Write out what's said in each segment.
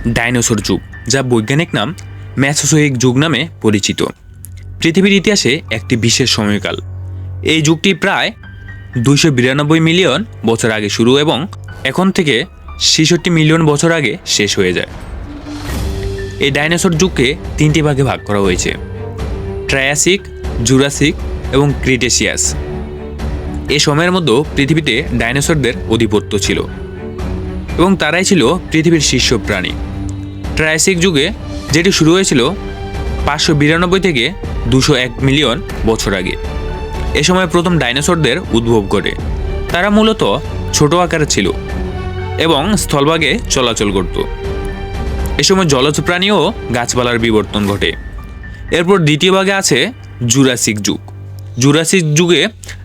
Dinosaur যুগ, যা বৈজ্ঞানিক নাম মেসোজোয়িক যুগ নামে পরিচিত। পৃথিবীর ইতিহাসে একটি বিশেষ সময়কাল। এই যুগটি প্রায় 292 মিলিয়ন বছর আগে শুরু এবং এখন থেকে 66 মিলিয়ন বছর আগে শেষ হয়ে যায়। এই ডাইনোসর যুগকে 3টি ভাগে ভাগ করা হয়েছে: ট্রায়াসিক, জুরাসিক এবং ক্রিটেসিয়াস। এই সময়ের মধ্যে পৃথিবীতে ডাইনোসরদের আধিপত্য ছিল এবং তারাই ছিল পৃথিবীর শীর্ষ প্রাণী। ট্রায়াসিক যুগে, যেটি শুরু হয়েছিল 592 থেকে 201 মিলিয়ন বছর আগে, এ সময় প্রথম ডাইনোসরদের উদ্ভব ঘটে। তারা মূলত ছোট আকারের ছিল এবং স্থলভাগে চলাচল করত। এ সময় জলজ প্রাণী ও গাছপালার বিবর্তন ঘটে। এরপর দ্বিতীয় ভাগে আছে জুরাসিক যুগ। জুরাসিক যুগে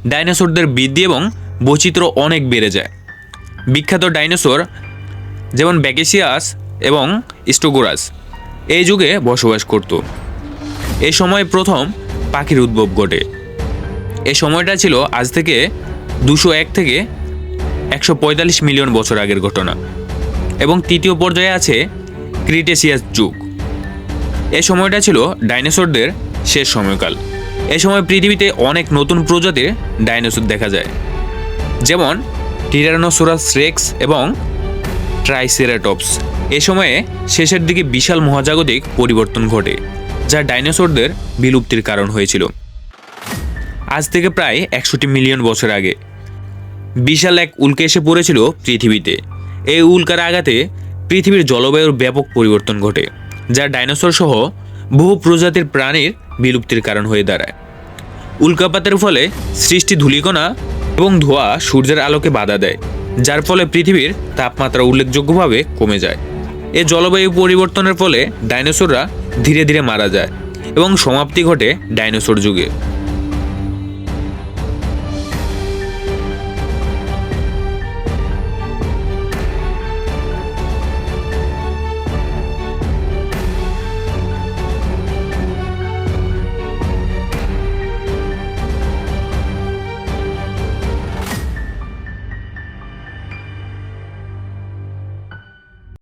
ডাইনোসরদের বৃদ্ধি এবং বৈচিত্র্য অনেক বেড়ে যায়। বিখ্যাত ডাইনোসর যেমন ব্যাকেসিয়াস এবং স্টোগোরাস এই যুগে বসবাস করত। এই সময় প্রথম পাখির উদ্ভব ঘটে। এই সময়টা ছিল আজ থেকে 201 থেকে 145 মিলিয়ন বছর আগের ঘটনা। এবং তৃতীয় পর্যায়ে আছে ক্রিটেসিয়াস যুগ। এই সময়টা ছিল ডাইনোসরদের শেষ সময়কাল। এই সময় পৃথিবীতে অনেক নতুন প্রজাতির ডাইনোসর দেখা যায়, যেমন টিরানোসরাস রেক্স এবং ট্রাইসেরাটপস। এ সময়ে শেষের দিকে বিশাল মহাজাগতিক পরিবর্তন ঘটে, যা ডাইনোসরদের বিলুপ্তির কারণ হয়েছিল। আজ থেকে প্রায় 61 মিলিয়ন বছর আগে বিশাল এক উল্কা এসে পড়েছিল পৃথিবীতে। এই উল্কার আঘাতে পৃথিবীর জলবায়ুর ব্যাপক পরিবর্তন ঘটে, যা ডাইনোসর সহ বহু প্রজাতির প্রাণীর বিলুপ্তির কারণ হয়ে দাঁড়ায়। উল্কাপাতের ফলে সৃষ্টি ধূলিকণা এবং ধোঁয়া সূর্যের আলোকে বাধা দেয়, যার ফলে পৃথিবীর তাপমাত্রা উল্লেখযোগ্যভাবে কমে যায়। এ জলবায়ু পরিবর্তনের ফলে ডাইনোসররা ধীরে ধীরে মারা যায় এবং সমাপ্তি ঘটে ডাইনোসর যুগে।